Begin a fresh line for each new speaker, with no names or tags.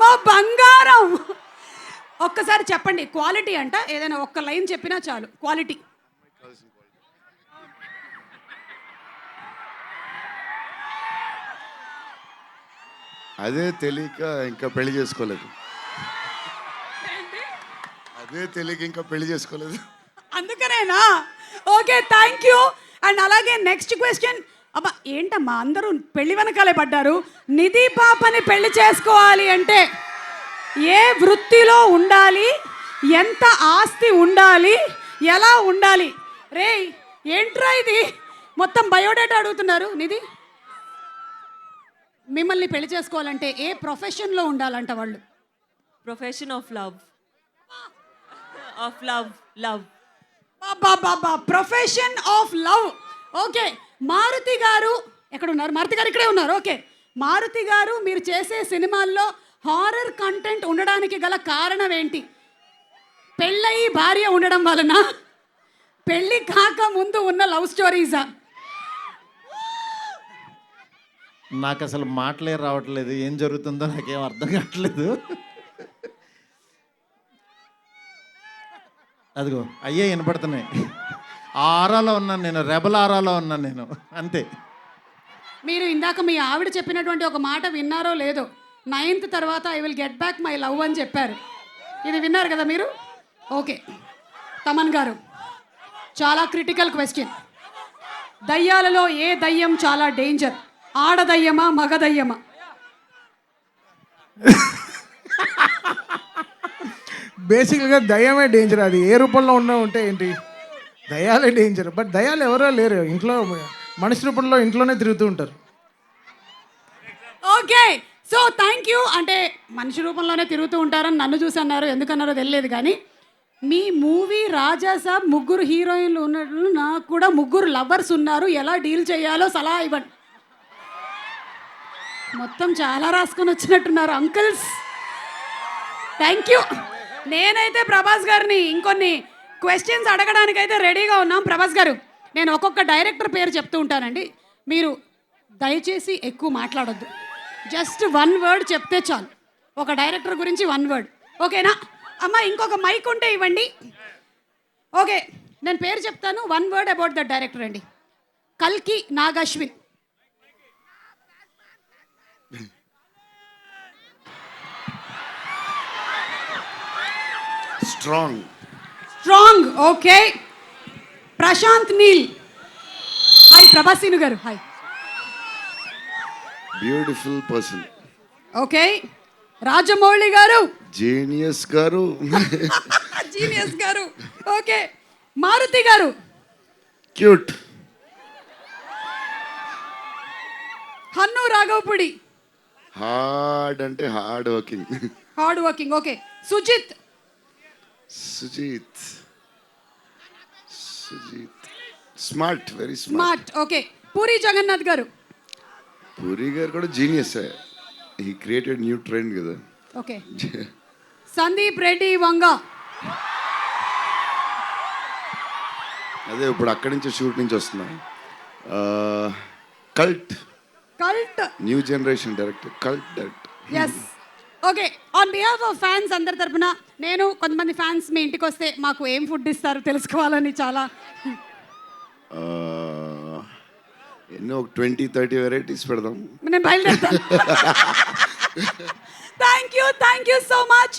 మా బంగారం. ఒక్కసారి చెప్పండి క్వాలిటీ అంట, ఏదైనా ఒక్క లైన్ చెప్పినా చాలు. క్వాలిటీ.
అదే తెలియక ఇంకా పెళ్లి చేసుకోలేదు. అదే తెలియక ఇంకా పెళ్లి చేసుకోలేదు.
అందుకనేనా? Okay, thank you. అండ్ అలాగే నెక్స్ట్ క్వశ్చన్. అబ్బా ఏంటమ్మా అందరూ పెళ్లి వెనకాలే పడ్డారు. నిధి పాపని పెళ్లి చేసుకోవాలి అంటే ఏ వృత్తిలో ఉండాలి, ఎంత ఆస్తి ఉండాలి, ఎలా ఉండాలి? రే ఏంట్రా ఇది, మొత్తం బయోడేటా అడుగుతున్నారు. నిధి, మిమ్మల్ని పెళ్లి చేసుకోవాలంటే ఏ ప్రొఫెషన్లో ఉండాలంట వాళ్ళు?
Profession of love. Of love. Love.
బాబా, profession of love. Okay, Maruti గారు ఎక్కడ ఉన్నారు? మారుతి గారు ఇక్కడే ఉన్నారు. ఓకే, మారుతి గారు మీరు చేసే సినిమాల్లో హారర్ కంటెంట్ ఉండడానికి గల కారణం ఏంటి? పెళ్ళయి భార్య ఉండడం వలన, పెళ్ళి కాక ముందు ఉన్న లవ్ స్టోరీసా?
నాకు అసలు మాటలే రావట్లేదు, ఏం జరుగుతుందో నాకేం అర్థం కావట్లేదు. అదిగో అయ్యే వినపడుతున్నాయి. ఆ ఆరాలో ఉన్నాను నేను, రెబల్ ఆరాలో ఉన్నాను నేను, అంతే.
మీరు ఇందాక మీ ఆవిడ చెప్పినటువంటి ఒక మాట విన్నారో లేదో, 9th తర్వాత I will get back my love అని చెప్పారు. ఇది విన్నారు కదా మీరు? ఓకే, తమన్ గారు చాలా క్రిటికల్ క్వశ్చన్. దయ్యాలలో ఏ దయ్యం చాలా డేంజర్? ఆడదయ్యమా, మగదయ్యమా?
బేసిక్గా దయ్యమే డేంజర్. అది ఏ రూపంలో ఉంటే ఏంటి, దయ్యాలే డేంజర్. బట్ దయ్యాలు ఎవరో లేరు, ఇంట్లో మనిషి రూపంలో ఇంట్లోనే తిరుగుతూ ఉంటారు.
Okay, so thank you. అంటే మనిషి రూపంలోనే తిరుగుతూ ఉంటారని నన్ను చూసి అన్నారు, ఎందుకన్నారో తెలియదు. కానీ మీ మూవీ రాజాసాబ్ ముగ్గురు హీరోయిన్లు ఉన్నట్లు నాకు కూడా ముగ్గురు లవర్స్ ఉన్నారు, ఎలా డీల్ చేయాలో సలహా ఇవ్వండి. మొత్తం చాలా రాసుకొని వచ్చినట్టున్నారు అంకుల్స్. Thank you. నేనైతే ప్రభాస్ గారిని ఇంకొన్ని క్వశ్చన్స్ అడగడానికైతే రెడీగా ఉన్నాం. ప్రభాస్ గారు, నేను ఒక్కొక్క డైరెక్టర్ పేరు చెప్తూ ఉంటానండి, మీరు దయచేసి ఎక్కువ మాట్లాడొద్దు. జస్ట్ 1 word చెప్తే చాలు. ఒక డైరెక్టర్ గురించి 1 word, ఓకేనా? అమ్మ ఇంకొక మైక్ ఉంటే ఇవ్వండి. ఓకే, నేను పేరు చెప్తాను, 1 word అబౌట్ ద డైరెక్టర్ అండి. కల్కి Nag Ashwin. Strong. Okay, Prashanth Neel. Hi ప్రభాసీను గారు. Hi.
Beautiful person.
Okay, Rajamouli గారు.
జీనియస్ గారు.
జీనియస్ గారు. ఓకే, మారుతి గారు.
క్యూట్.
హన్ను రాఘవపుడి.
హార్డ్ అంటే hard working.
Hard working. Okay, Sujeeth.
Sujeeth. Smart, very smart.
Smart. Okay, Puri Jagannadh గారు.
పూరి గారు కూడా genius. He created new trend కదా.
ఓకే, సందీప్ రెడ్డి వంగ.
అదే ఇప్పుడు అక్కడి నుంచి షూట్ నుంచి వస్తున్నాం. Cult new generation director, cult director.
Yes. Okay, on behalf of fans అందరి తరపున, నేను కొంతమంది ఫ్యాన్స్ మీ ఇంటికి వస్తే మాకు ఏం ఫుడ్ ఇస్తారు తెలుసుకోవాలని చాలా.
ఎన్నో 20-30 వెరైటీస్ పెడదాం.
నేను బయలుదేరుతాను. Thank you so much.